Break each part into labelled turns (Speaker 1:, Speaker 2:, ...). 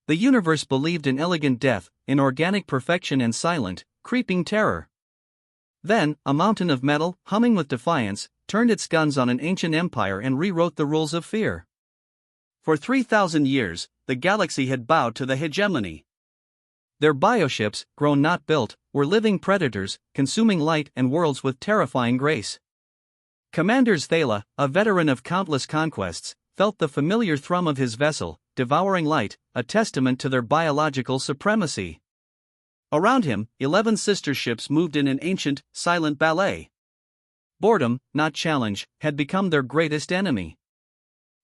Speaker 1: The universe believed in elegant death, in organic perfection and silent, creeping terror. Then, a mountain of metal, humming with defiance, turned its guns on an ancient empire and rewrote the rules of fear. For 3,000 years, the galaxy had bowed to the hegemony. Their bioships, grown not built, were living predators, consuming light and worlds with terrifying grace. Commander Thala, a veteran of countless conquests, felt the familiar thrum of his vessel, devouring light, a testament to their biological supremacy. Around him, 11 sister ships moved in an ancient, silent ballet. Boredom, not challenge, had become their greatest enemy.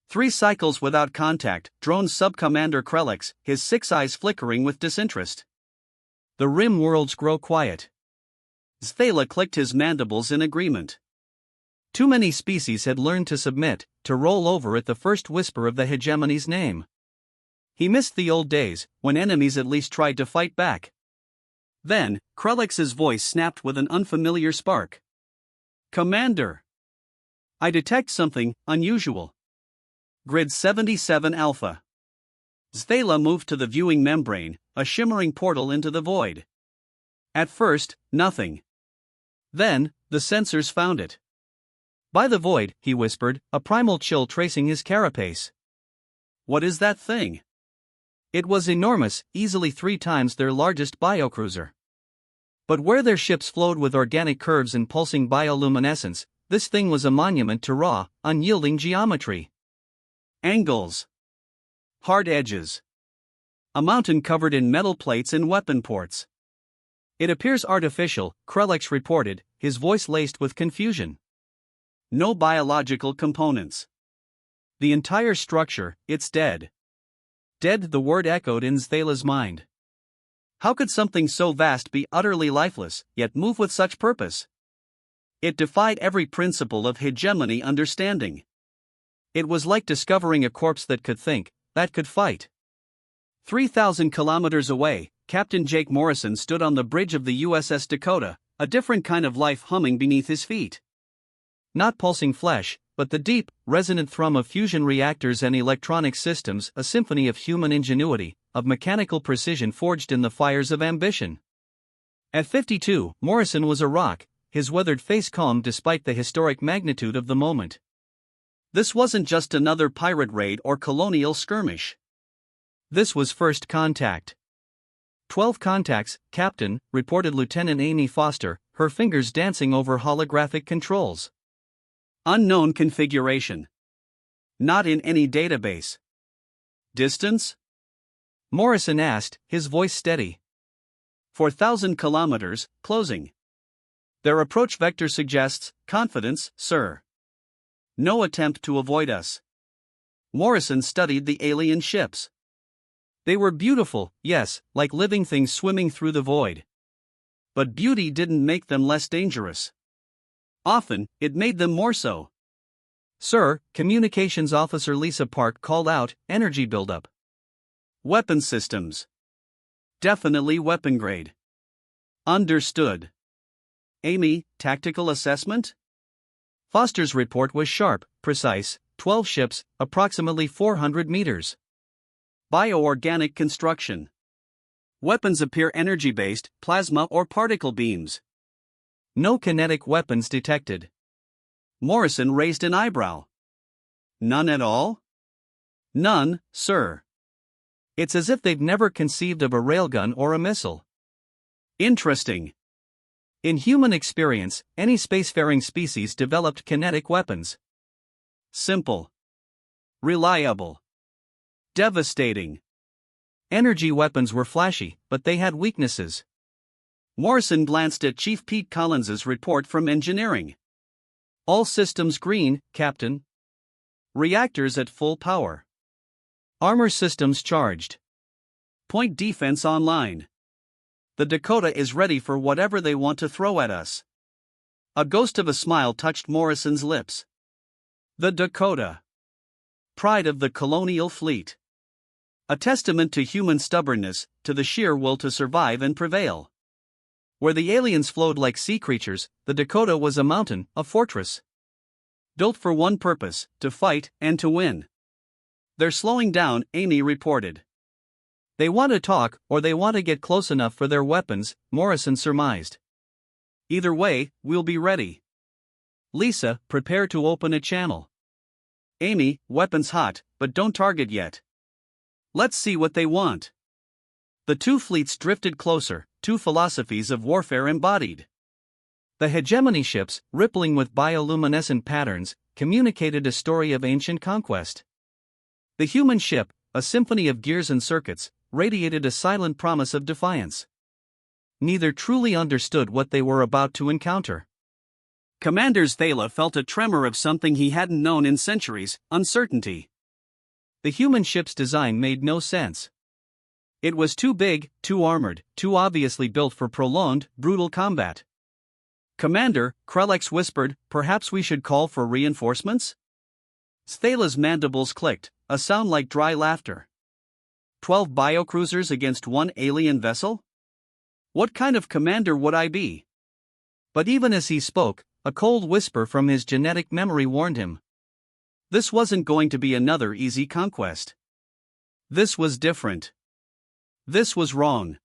Speaker 1: 3 cycles without contact, droned Subcommander Krelix, his 6 eyes flickering with disinterest. The rim worlds grow quiet. Thala clicked his mandibles in agreement. Too many species had learned to submit, to roll over at the first whisper of the hegemony's name. He missed the old days, when enemies at least tried to fight back. Then, Krelix's voice snapped with an unfamiliar spark. "Commander! I detect something unusual. Grid 77 Alpha." Thala moved to the viewing membrane, a shimmering portal into the void. At first, nothing. Then, the sensors found it. "By the void," he whispered, a primal chill tracing his carapace. "What is that thing?" It was enormous, easily 3 times their largest biocruiser. But where their ships flowed with organic curves and pulsing bioluminescence, this thing was a monument to raw, unyielding geometry. Angles. Hard edges. A mountain covered in metal plates and weapon ports. "It appears artificial," Krelix reported, his voice laced with confusion. "No biological components. The entire structure, it's dead." Dead, the word echoed in Thala's mind. How could something so vast be utterly lifeless, yet move with such purpose? It defied every principle of hegemony understanding. It was like discovering a corpse that could think, that could fight. 3,000 kilometers away, Captain Jake Morrison stood on the bridge of the USS Dakota, a different kind of life humming beneath his feet. Not pulsing flesh, but the deep, resonant thrum of fusion reactors and electronic systems, a symphony of human ingenuity, of mechanical precision forged in the fires of ambition. At 52, Morrison was a rock, his weathered face calm despite the historic magnitude of the moment. This wasn't just another pirate raid or colonial skirmish. This was first contact. 12 contacts, Captain, reported Lieutenant Amy Foster, her fingers dancing over holographic controls. Unknown configuration. Not in any database. Distance? Morrison asked, his voice steady. 4,000 kilometers, closing. Their approach vector suggests confidence, sir. No attempt to avoid us. Morrison studied the alien ships. They were beautiful, yes, like living things swimming through the void. But beauty didn't make them less dangerous. Often, it made them more so. "Sir," Communications Officer Lisa Park called out, "energy buildup." "Weapon systems. Definitely weapon grade." "Understood." "Amy, tactical assessment?" Foster's report was sharp, precise, 12 ships, approximately 400 meters. Bioorganic construction. Weapons appear energy-based, plasma or particle beams. No kinetic weapons detected. Morrison raised an eyebrow. "None at all?" "None, sir. It's as if they've never conceived of a railgun or a missile." "Interesting." In human experience, any spacefaring species developed kinetic weapons. Simple. Reliable. Devastating. Energy weapons were flashy, but they had weaknesses. Morrison glanced at Chief Pete Collins's report from engineering. "All systems green, Captain. Reactors at full power. Armor systems charged. Point defense online. The Dakota is ready for whatever they want to throw at us." A ghost of a smile touched Morrison's lips. The Dakota. Pride of the colonial fleet. A testament to human stubbornness, to the sheer will to survive and prevail. Where the aliens flowed like sea creatures, the Dakota was a mountain, a fortress. Built for one purpose, to fight and to win. "They're slowing down," Amy reported. They want to talk, or they want to get close enough for their weapons, Morrison surmised. Either way, we'll be ready. Lisa, prepare to open a channel. Amy, weapons hot, but don't target yet. Let's see what they want. The two fleets drifted closer, two philosophies of warfare embodied. The hegemony ships, rippling with bioluminescent patterns, communicated a story of ancient conquest. The human ship, a symphony of gears and circuits, radiated a silent promise of defiance. Neither truly understood what they were about to encounter. Commander Thala felt a tremor of something he hadn't known in centuries: uncertainty. The human ship's design made no sense. It was too big, too armored, too obviously built for prolonged, brutal combat. Commander, Krellex whispered, perhaps we should call for reinforcements? Thala's mandibles clicked, a sound like dry laughter. 12 biocruisers against one alien vessel? What kind of commander would I be? But even as he spoke, a cold whisper from his genetic memory warned him. This wasn't going to be another easy conquest. This was different. This was wrong.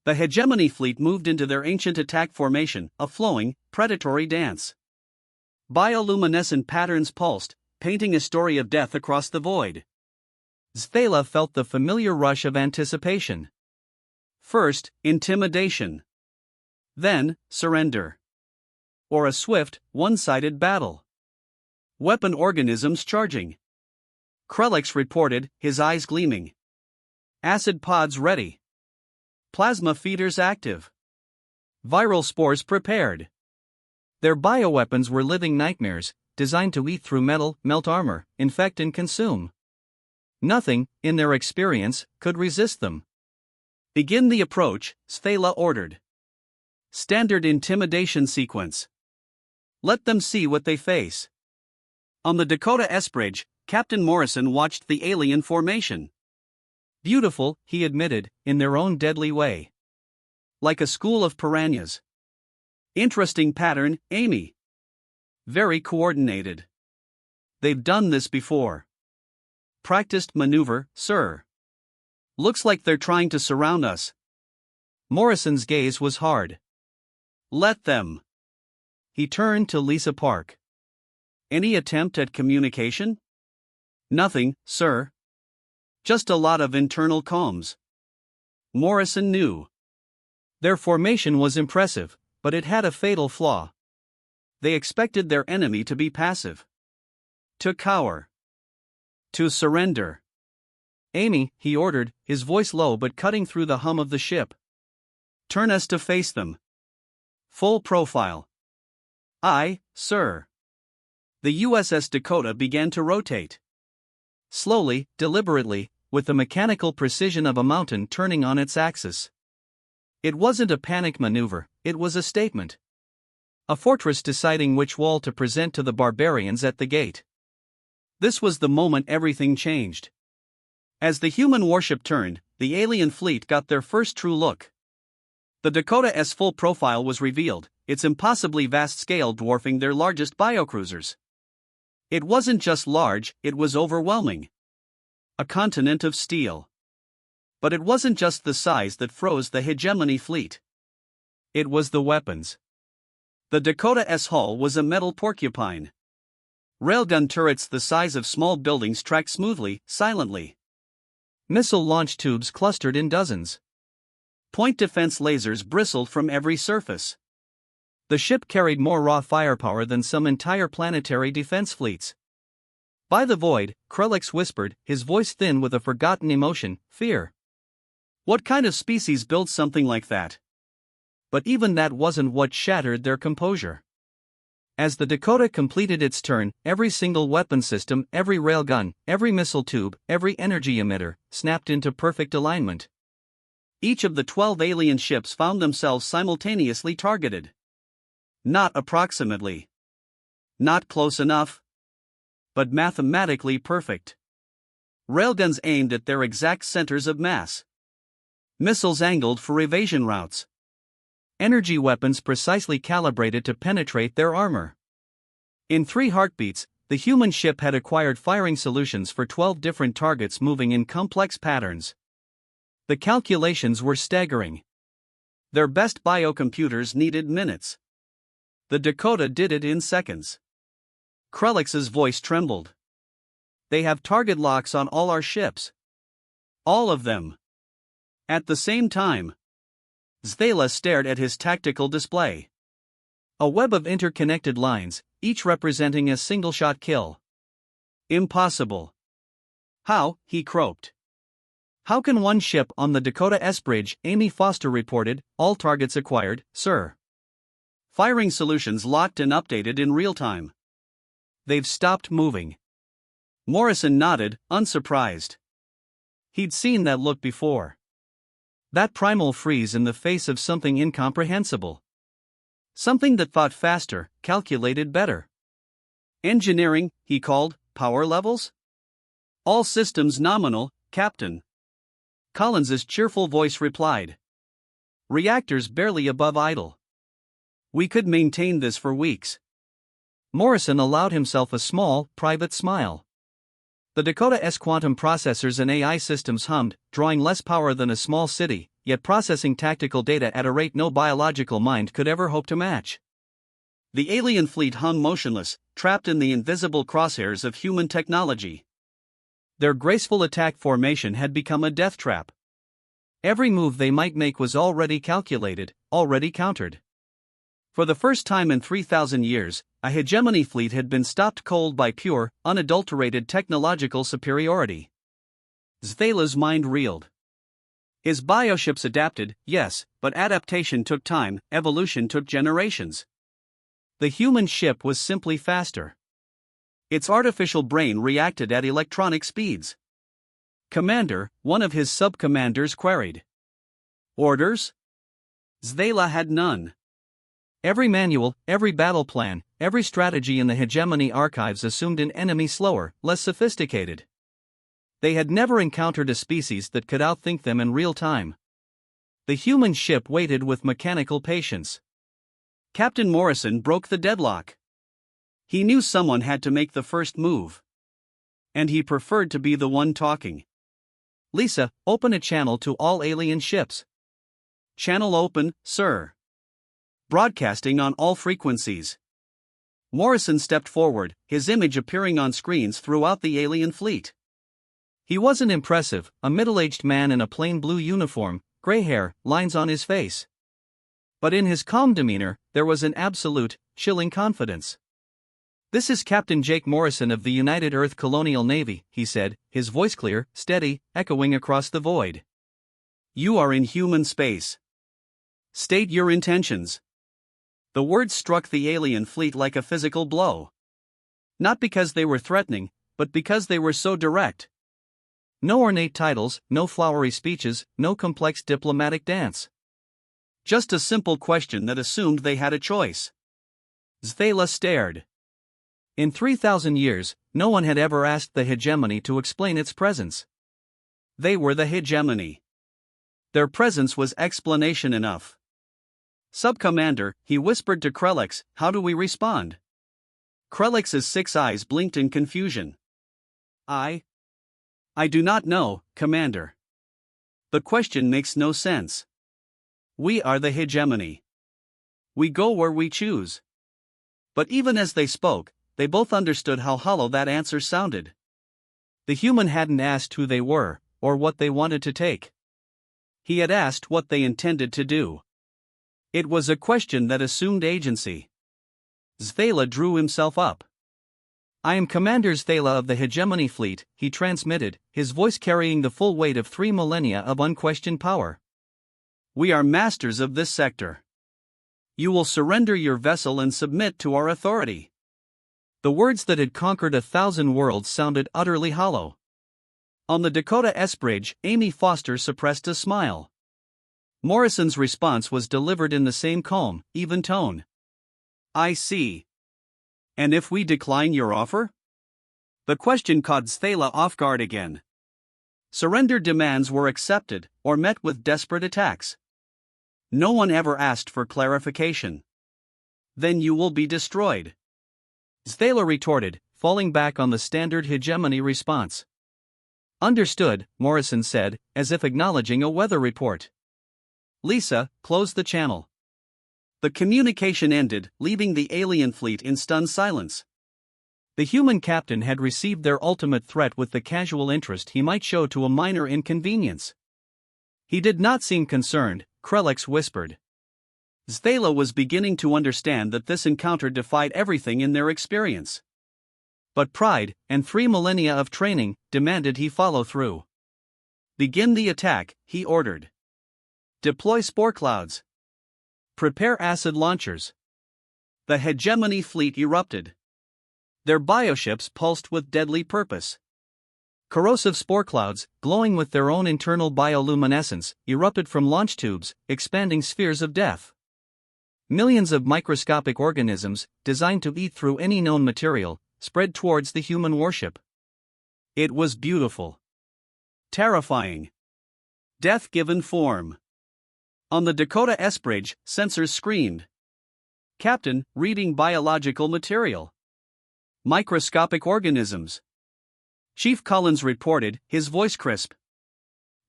Speaker 1: The hegemony fleet moved into their ancient attack formation, a flowing, predatory dance. Bioluminescent patterns pulsed, painting a story of death across the void. Thala felt the familiar rush of anticipation. First, intimidation. Then, surrender. Or a swift, one-sided battle. Weapon organisms charging. Krellex reported, his eyes gleaming. Acid pods ready. Plasma feeders active. Viral spores prepared. Their bioweapons were living nightmares, designed to eat through metal, melt armor, infect and consume. Nothing, in their experience, could resist them. Begin the approach, Thala ordered. Standard intimidation sequence. Let them see what they face. On the Dakota S bridge, Captain Morrison watched the alien formation. Beautiful, he admitted, in their own deadly way. Like a school of piranhas. Interesting pattern, Amy. Very coordinated. They've done this before. Practiced maneuver, sir. Looks like they're trying to surround us. Morrison's gaze was hard. Let them. He turned to Lisa Park. Any attempt at communication? Nothing, sir. Just a lot of internal comms. Morrison knew. Their formation was impressive, but it had a fatal flaw. They expected their enemy to be passive. To cower. To surrender. Amy, he ordered, his voice low but cutting through the hum of the ship. Turn us to face them. Full profile. Aye, sir. The USS Dakota began to rotate. Slowly, deliberately, with the mechanical precision of a mountain turning on its axis. It wasn't a panic maneuver, it was a statement. A fortress deciding which wall to present to the barbarians at the gate. This was the moment everything changed. As the human warship turned, the alien fleet got their first true look. The Dakota S full profile was revealed, its impossibly vast scale dwarfing their largest biocruisers. It wasn't just large, it was overwhelming. A continent of steel. But it wasn't just the size that froze the hegemony fleet. It was the weapons. The Dakota S hull was a metal porcupine. Railgun turrets the size of small buildings tracked smoothly, silently. Missile launch tubes clustered in dozens. Point defense lasers bristled from every surface. The ship carried more raw firepower than some entire planetary defense fleets. By the void, Krellex whispered, his voice thin with a forgotten emotion, fear. What kind of species builds something like that? But even that wasn't what shattered their composure. As the Dakota completed its turn, every single weapon system, every railgun, every missile tube, every energy emitter, snapped into perfect alignment. Each of the 12 alien ships found themselves simultaneously targeted. Not approximately. Not close enough. But mathematically perfect. Railguns aimed at their exact centers of mass. Missiles angled for evasion routes. Energy weapons precisely calibrated to penetrate their armor. In 3 heartbeats, the human ship had acquired firing solutions for 12 different targets moving in complex patterns. The calculations were staggering. Their best biocomputers needed minutes. The Dakota did it in seconds. Krellix's voice trembled. They have target locks on all our ships. All of them. At the same time. Zthela stared at his tactical display. A web of interconnected lines, each representing a single-shot kill. Impossible. How, he croaked. How can one ship on the Dakota S bridge? Amy Foster reported, all targets acquired, sir. Firing solutions locked and updated in real time. They've stopped moving. Morrison nodded, unsurprised. He'd seen that look before. That primal freeze in the face of something incomprehensible. Something that thought faster, calculated better. Engineering, he called, power levels? All systems nominal, Captain. Collins's cheerful voice replied. Reactors barely above idle. We could maintain this for weeks. Morrison allowed himself a small, private smile. The Dakota S quantum processors and AI systems hummed, drawing less power than a small city, yet processing tactical data at a rate no biological mind could ever hope to match. The alien fleet hung motionless, trapped in the invisible crosshairs of human technology. Their graceful attack formation had become a death trap. Every move they might make was already calculated, already countered. For the first time in 3,000 years, a hegemony fleet had been stopped cold by pure, unadulterated technological superiority. Zthela's mind reeled. His bioships adapted, yes, but adaptation took time, evolution took generations. The human ship was simply faster. Its artificial brain reacted at electronic speeds. Commander, one of his sub-commanders queried. Orders? Zthela had none. Every manual, every battle plan, every strategy in the hegemony archives assumed an enemy slower, less sophisticated. They had never encountered a species that could outthink them in real time. The human ship waited with mechanical patience. Captain Morrison broke the deadlock. He knew someone had to make the first move. And he preferred to be the one talking. Lisa, open a channel to all alien ships. Channel open, sir. Broadcasting on all frequencies. Morrison stepped forward, his image appearing on screens throughout the alien fleet. He wasn't impressive, a middle-aged man in a plain blue uniform, gray hair, lines on his face. But in his calm demeanor, there was an absolute, chilling confidence. This is Captain Jake Morrison of the United Earth Colonial Navy, he said, his voice clear, steady, echoing across the void. You are in human space. State your intentions. The words struck the alien fleet like a physical blow. Not because they were threatening, but because they were so direct. No ornate titles, no flowery speeches, no complex diplomatic dance. Just a simple question that assumed they had a choice. Zthela stared. In 3,000 years, no one had ever asked the hegemony to explain its presence. They were the hegemony. Their presence was explanation enough. Sub-Commander, he whispered to Krellix, how do we respond? Krellix's 6 eyes blinked in confusion. I do not know, Commander. The question makes no sense. We are the hegemony. We go where we choose. But even as they spoke, they both understood how hollow that answer sounded. The human hadn't asked who they were, or what they wanted to take. He had asked what they intended to do. It was a question that assumed agency. Zthela drew himself up. I am Commander Zthela of the Hegemony Fleet, he transmitted, his voice carrying the full weight of 3 millennia of unquestioned power. We are masters of this sector. You will surrender your vessel and submit to our authority. The words that had conquered 1,000 worlds sounded utterly hollow. On the Dakota S bridge, Amy Foster suppressed a smile. Morrison's response was delivered in the same calm, even tone. I see. And if we decline your offer? The question caught Zthela off guard again. Surrender demands were accepted, or met with desperate attacks. No one ever asked for clarification. Then you will be destroyed. Zthela retorted, falling back on the standard hegemony response. Understood, Morrison said, as if acknowledging a weather report. Lisa, close the channel. The communication ended, leaving the alien fleet in stunned silence. The human captain had received their ultimate threat with the casual interest he might show to a minor inconvenience. He did not seem concerned, Krelix whispered. Stella was beginning to understand that this encounter defied everything in their experience. But pride, and 3 millennia of training, demanded he follow through. Begin the attack, he ordered. Deploy spore clouds. Prepare acid launchers. The hegemony fleet erupted. Their bioships pulsed with deadly purpose. Corrosive spore clouds, glowing with their own internal bioluminescence, erupted from launch tubes, expanding spheres of death. Millions of microscopic organisms, designed to eat through any known material, spread towards the human warship. It was beautiful. Terrifying. Death given form. On the Dakota S bridge, sensors screamed. Captain, reading biological material. Microscopic organisms. Chief Collins reported, his voice crisp.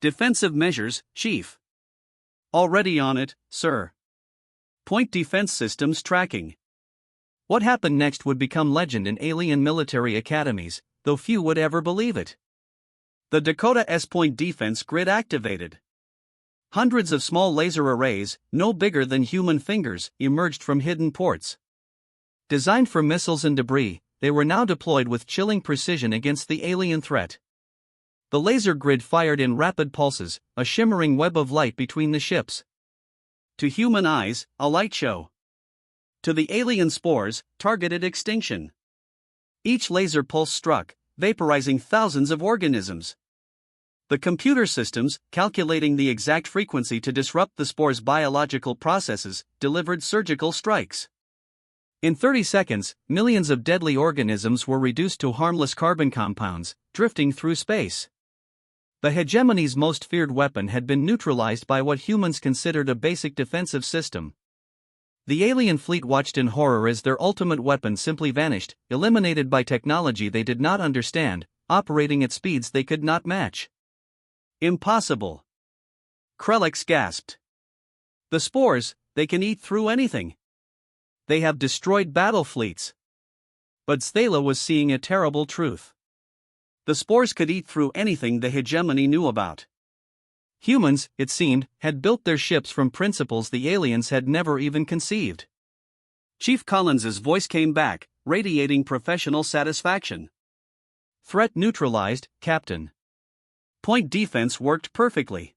Speaker 1: Defensive measures, Chief. Already on it, sir. Point defense systems tracking. What happened next would become legend in alien military academies, though few would ever believe it. The Dakota S point defense grid activated. Hundreds of small laser arrays, no bigger than human fingers, emerged from hidden ports. Designed for missiles and debris, they were now deployed with chilling precision against the alien threat. The laser grid fired in rapid pulses, a shimmering web of light between the ships. To human eyes, a light show. To the alien spores, targeted extinction. Each laser pulse struck, vaporizing thousands of organisms. The computer systems, calculating the exact frequency to disrupt the spore's biological processes, delivered surgical strikes. In 30 seconds, millions of deadly organisms were reduced to harmless carbon compounds, drifting through space. The hegemony's most feared weapon had been neutralized by what humans considered a basic defensive system. The alien fleet watched in horror as their ultimate weapon simply vanished, eliminated by technology they did not understand, operating at speeds they could not match. Impossible. Krelix gasped. The spores, they can eat through anything. They have destroyed battle fleets. But Stella was seeing a terrible truth. The spores could eat through anything the hegemony knew about. Humans, it seemed, had built their ships from principles the aliens had never even conceived. Chief Collins's voice came back, radiating professional satisfaction. Threat neutralized, Captain. Point defense worked perfectly.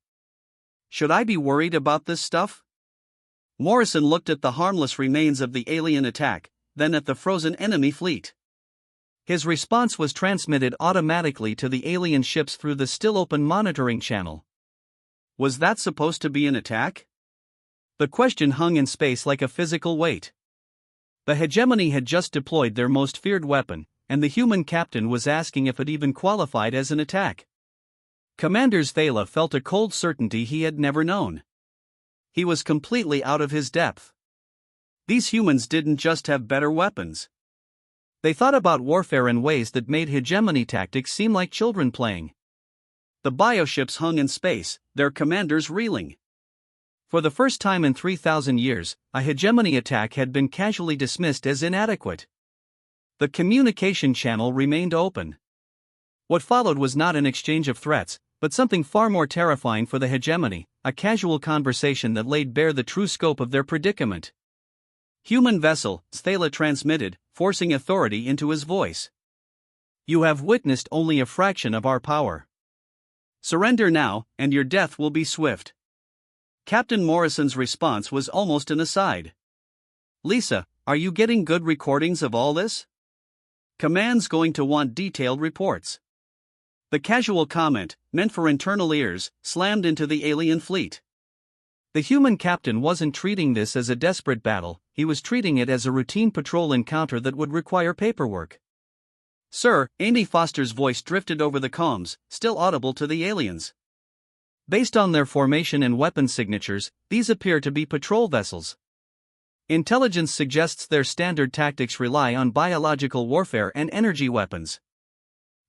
Speaker 1: Should I be worried about this stuff? Morrison looked at the harmless remains of the alien attack, then at the frozen enemy fleet. His response was transmitted automatically to the alien ships through the still-open monitoring channel. Was that supposed to be an attack? The question hung in space like a physical weight. The hegemony had just deployed their most feared weapon, and the human captain was asking if it even qualified as an attack. Commander Thala felt a cold certainty he had never known. He was completely out of his depth. These humans didn't just have better weapons. They thought about warfare in ways that made hegemony tactics seem like children playing. The bioships hung in space, their commanders reeling. For the first time in 3,000 years, a hegemony attack had been casually dismissed as inadequate. The communication channel remained open. What followed was not an exchange of threats, but something far more terrifying for the hegemony, a casual conversation that laid bare the true scope of their predicament. Human vessel, Thala transmitted, forcing authority into his voice. You have witnessed only a fraction of our power. Surrender now, and your death will be swift. Captain Morrison's response was almost an aside. Lisa, are you getting good recordings of all this? Command's going to want detailed reports. The casual comment, meant for internal ears, slammed into the alien fleet. The human captain wasn't treating this as a desperate battle, he was treating it as a routine patrol encounter that would require paperwork. Sir, Amy Foster's voice drifted over the comms, still audible to the aliens. Based on their formation and weapon signatures, these appear to be patrol vessels. Intelligence suggests their standard tactics rely on biological warfare and energy weapons.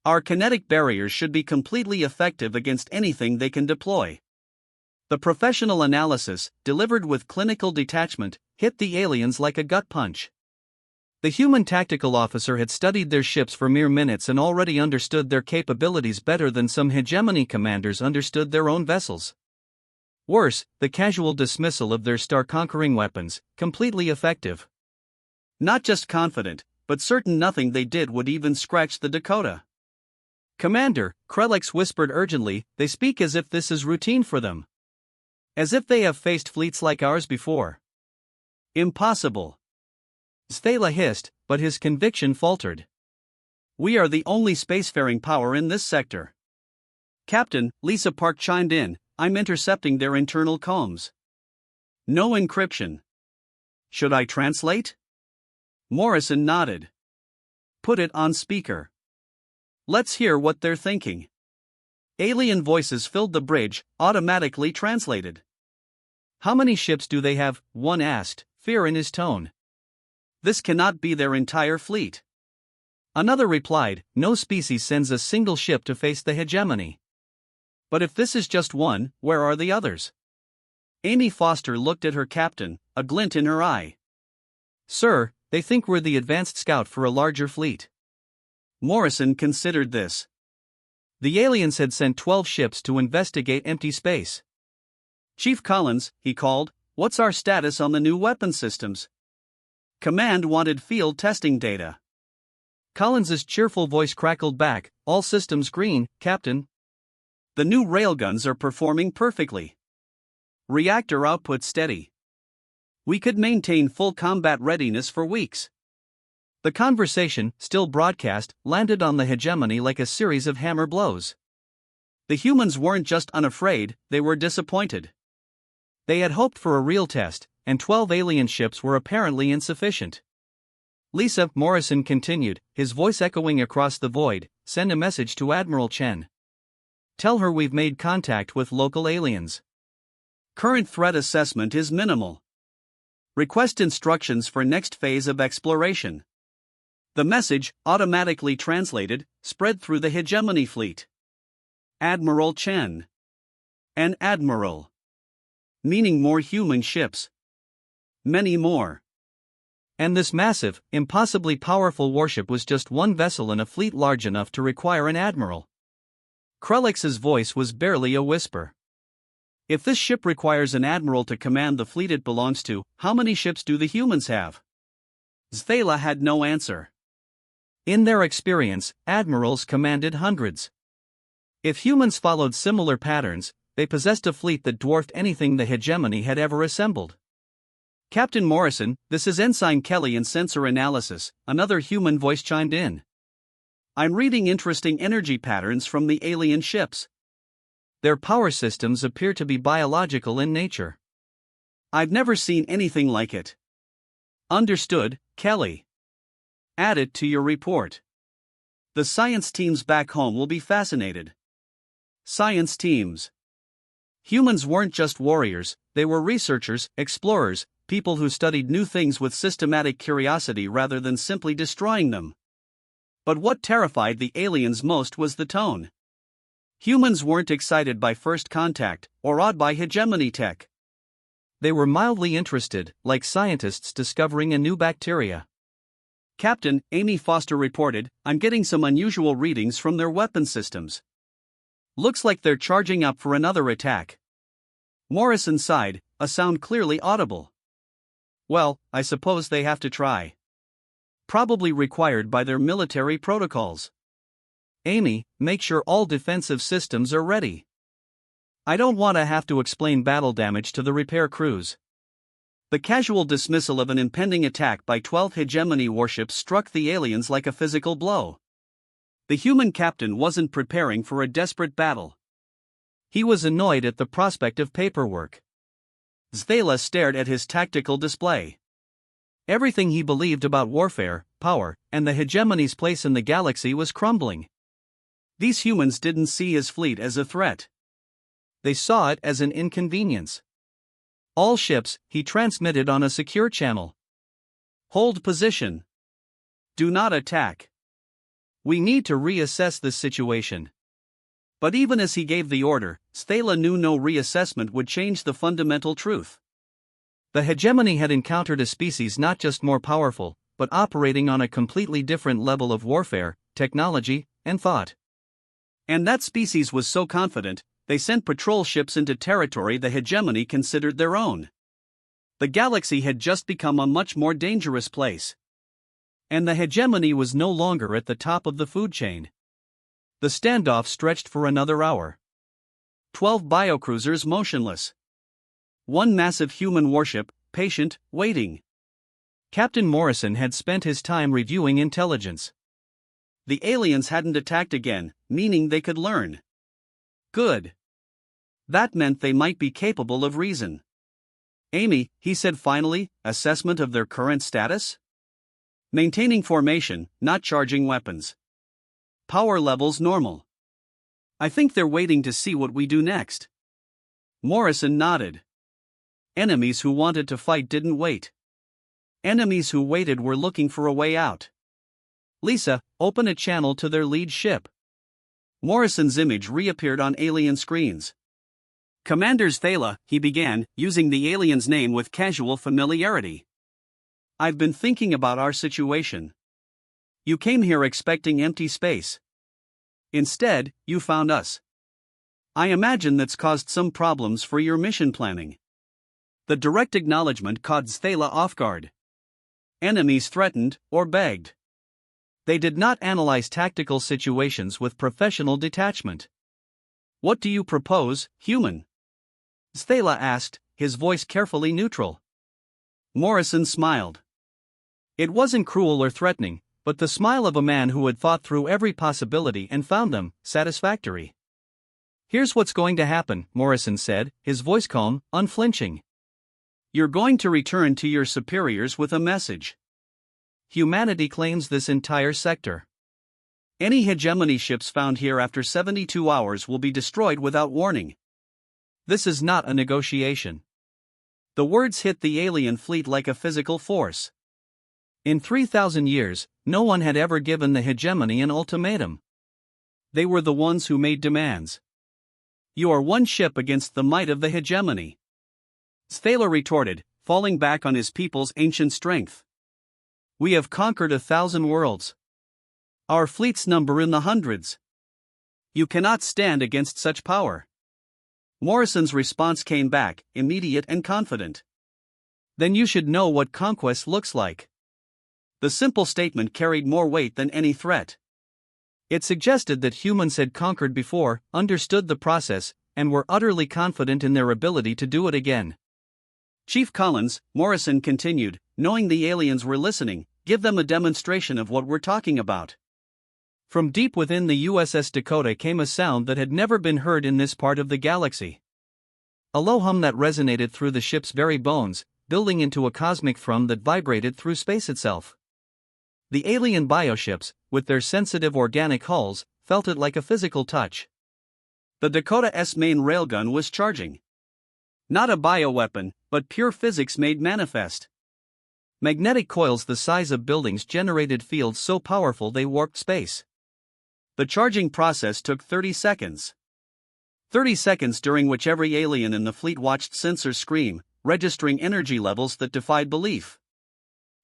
Speaker 1: Our kinetic barriers should be completely effective against anything they can deploy. The professional analysis, delivered with clinical detachment, hit the aliens like a gut punch. The human tactical officer had studied their ships for mere minutes and already understood their capabilities better than some hegemony commanders understood their own vessels. Worse, the casual dismissal of their star-conquering weapons, completely effective. Not just confident, but certain nothing they did would even scratch the Dakota. Commander, Krelix whispered urgently, they speak as if this is routine for them. As if they have faced fleets like ours before. Impossible. Stela hissed, but his conviction faltered. We are the only spacefaring power in this sector. Captain, Lisa Park chimed in, I'm intercepting their internal comms. No encryption. Should I translate? Morrison nodded. Put it on speaker. Let's hear what they're thinking. Alien voices filled the bridge, automatically translated. How many ships do they have? One asked, fear in his tone. This cannot be their entire fleet. Another replied, no species sends a single ship to face the hegemony. But if this is just one, where are the others? Amy Foster looked at her captain, a glint in her eye. Sir, they think we're the advanced scout for a larger fleet. Morrison considered this. The aliens had sent 12 ships to investigate empty space. Chief Collins, he called, what's our status on the new weapon systems? Command wanted field testing data. Collins's cheerful voice crackled back, all systems green, Captain. The new railguns are performing perfectly. Reactor output steady. We could maintain full combat readiness for weeks. The conversation, still broadcast, landed on the hegemony like a series of hammer blows. The humans weren't just unafraid, they were disappointed. They had hoped for a real test, and 12 alien ships were apparently insufficient. Lisa, Morrison continued, his voice echoing across the void, send a message to Admiral Chen. Tell her we've made contact with local aliens. Current threat assessment is minimal. Request instructions for next phase of exploration. The message, automatically translated, spread through the hegemony fleet. Admiral Chen. An admiral. Meaning more human ships. Many more. And this massive, impossibly powerful warship was just one vessel in a fleet large enough to require an admiral. Krelix's voice was barely a whisper. If this ship requires an admiral to command the fleet it belongs to, how many ships do the humans have? Zthela had no answer. In their experience, admirals commanded hundreds. If humans followed similar patterns, they possessed a fleet that dwarfed anything the hegemony had ever assembled. Captain Morrison, this is Ensign Kelly in Sensor Analysis, another human voice chimed in. I'm reading interesting energy patterns from the alien ships. Their power systems appear to be biological in nature. I've never seen anything like it. Understood, Kelly. Add it to your report. The science teams back home will be fascinated. Science teams. Humans weren't just warriors, they were researchers, explorers, people who studied new things with systematic curiosity rather than simply destroying them. But what terrified the aliens most was the tone. Humans weren't excited by first contact, or awed by hegemony tech. They were mildly interested, like scientists discovering a new bacteria. Captain, Amy Foster reported, I'm getting some unusual readings from their weapon systems. Looks like they're charging up for another attack. Morrison sighed, a sound clearly audible. Well, I suppose they have to try. Probably required by their military protocols. Amy, make sure all defensive systems are ready. I don't want to have to explain battle damage to the repair crews. The casual dismissal of an impending attack by 12 hegemony warships struck the aliens like a physical blow. The human captain wasn't preparing for a desperate battle. He was annoyed at the prospect of paperwork. Zthela stared at his tactical display. Everything he believed about warfare, power, and the hegemony's place in the galaxy was crumbling. These humans didn't see his fleet as a threat. They saw it as an inconvenience. All ships, he transmitted on a secure channel. Hold position. Do not attack. We need to reassess this situation. But even as he gave the order, Stella knew no reassessment would change the fundamental truth. The hegemony had encountered a species not just more powerful, but operating on a completely different level of warfare, technology, and thought. And that species was so confident, they sent patrol ships into territory the hegemony considered their own. The galaxy had just become a much more dangerous place. And the hegemony was no longer at the top of the food chain. The standoff stretched for another hour. 12 biocruisers motionless. One massive human warship, patient, waiting. Captain Morrison had spent his time reviewing intelligence. The aliens hadn't attacked again, meaning they could learn. Good. That meant they might be capable of reason. Amy, he said finally, assessment of their current status? Maintaining formation, not charging weapons. Power levels normal. I think they're waiting to see what we do next. Morrison nodded. Enemies who wanted to fight didn't wait. Enemies who waited were looking for a way out. Lisa, open a channel to their lead ship. Morrison's image reappeared on alien screens. Commanders Thala, he began, using the alien's name with casual familiarity. I've been thinking about our situation. You came here expecting empty space. Instead, you found us. I imagine that's caused some problems for your mission planning. The direct acknowledgement caught Thala off guard. Enemies threatened, or begged. They did not analyze tactical situations with professional detachment. What do you propose, human? Thala asked, his voice carefully neutral. Morrison smiled. It wasn't cruel or threatening, but the smile of a man who had thought through every possibility and found them satisfactory. Here's what's going to happen, Morrison said, his voice calm, unflinching. You're going to return to your superiors with a message. Humanity claims this entire sector. Any hegemony ships found here after 72 hours will be destroyed without warning. This is not a negotiation. The words hit the alien fleet like a physical force. In 3,000 years, no one had ever given the hegemony an ultimatum. They were the ones who made demands. You are one ship against the might of the hegemony. Thala retorted, falling back on his people's ancient strength. We have conquered 1,000 worlds. Our fleets number in the hundreds. You cannot stand against such power. Morrison's response came back, immediate and confident. Then you should know what conquest looks like. The simple statement carried more weight than any threat. It suggested that humans had conquered before, understood the process, and were utterly confident in their ability to do it again. Chief Collins, Morrison continued, knowing the aliens were listening, give them a demonstration of what we're talking about. From deep within the USS Dakota came a sound that had never been heard in this part of the galaxy. A low hum that resonated through the ship's very bones, building into a cosmic thrum that vibrated through space itself. The alien bioships, with their sensitive organic hulls, felt it like a physical touch. The Dakota's main railgun was charging. Not a bioweapon, but pure physics made manifest. Magnetic coils the size of buildings generated fields so powerful they warped space. The charging process took 30 seconds. 30 seconds during which every alien in the fleet watched sensors scream, registering energy levels that defied belief.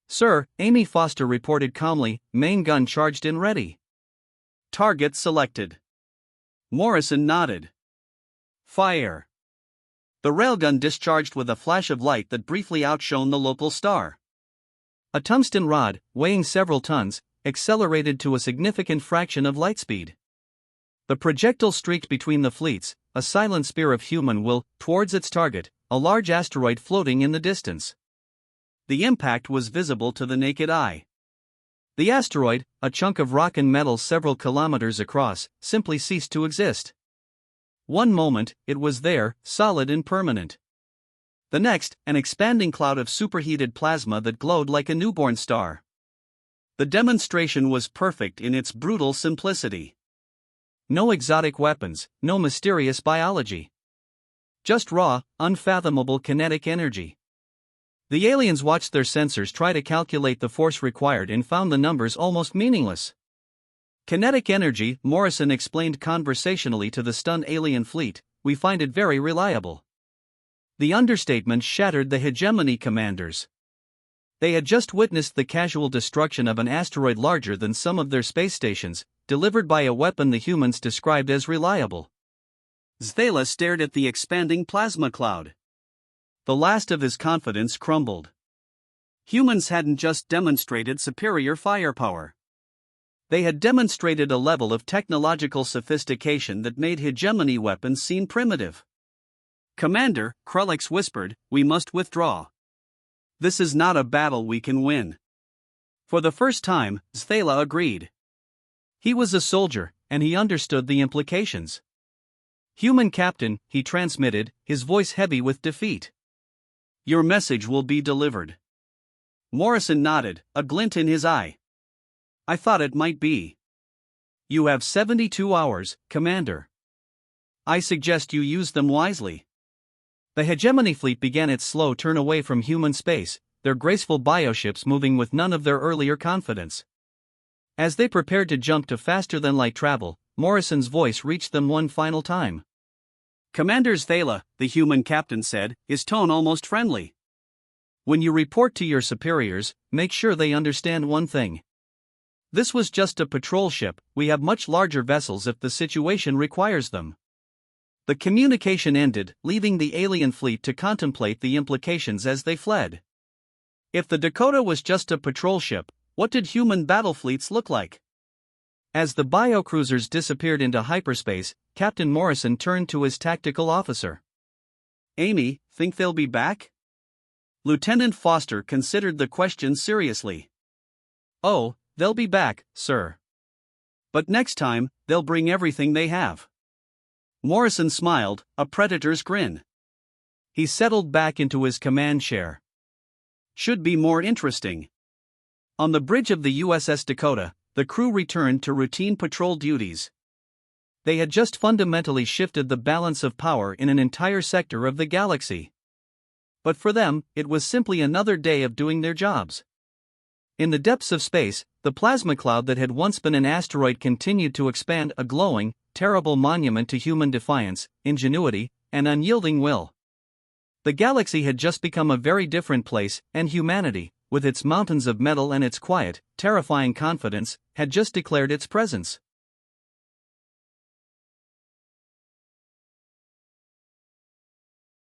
Speaker 1: Sir, Amy Foster reported calmly, main gun charged and ready. Target selected. Morrison nodded. Fire. The railgun discharged with a flash of light that briefly outshone the local star. A tungsten rod, weighing several tons, accelerated to a significant fraction of light speed. The projectile streaked between the fleets, a silent spear of human will, towards its target, a large asteroid floating in the distance. The impact was visible to the naked eye. The asteroid, a chunk of rock and metal several kilometers across, simply ceased to exist. One moment, it was there, solid and permanent. The next, an expanding cloud of superheated plasma that glowed like a newborn star. The demonstration was perfect in its brutal simplicity. No exotic weapons, no mysterious biology. Just raw, unfathomable kinetic energy. The aliens watched their sensors try to calculate the force required and found the numbers almost meaningless. Kinetic energy, Morrison explained conversationally to the stunned alien fleet, we find it very reliable. The understatement shattered the hegemony commanders. They had just witnessed the casual destruction of an asteroid larger than some of their space stations, delivered by a weapon the humans described as reliable. Zthala stared at the expanding plasma cloud. The last of his confidence crumbled. Humans hadn't just demonstrated superior firepower. They had demonstrated a level of technological sophistication that made hegemony weapons seem primitive. Commander, Krulix whispered, we must withdraw. This is not a battle we can win. For the first time, Zthala agreed. He was a soldier, and he understood the implications. Human captain, he transmitted, his voice heavy with defeat. Your message will be delivered. Morrison nodded, a glint in his eye. I thought it might be. You have 72 hours, Commander. I suggest you use them wisely. The hegemony fleet began its slow turn away from human space, their graceful bioships moving with none of their earlier confidence. As they prepared to jump to faster-than-light travel, Morrison's voice reached them one final time. Commander Zthala, the human captain said, his tone almost friendly. When you report to your superiors, make sure they understand one thing. This was just a patrol ship, we have much larger vessels if the situation requires them. The communication ended, leaving the alien fleet to contemplate the implications as they fled. If the Dakota was just a patrol ship, what did human battle fleets look like? As the biocruisers disappeared into hyperspace, Captain Morrison turned to his tactical officer. Amy, think they'll be back? Lieutenant Foster considered the question seriously. Oh, they'll be back, sir. But next time, they'll bring everything they have. Morrison smiled, a predator's grin. He settled back into his command chair. Should be more interesting. On the bridge of the USS Dakota, the crew returned to routine patrol duties. They had just fundamentally shifted the balance of power in an entire sector of the galaxy. But for them, it was simply another day of doing their jobs. In the depths of space, the plasma cloud that had once been an asteroid continued to expand, a glowing, terrible monument to human defiance, ingenuity, and unyielding will. The galaxy had just become a very different place, and humanity, with its mountains of metal and its quiet, terrifying confidence, had just declared its presence.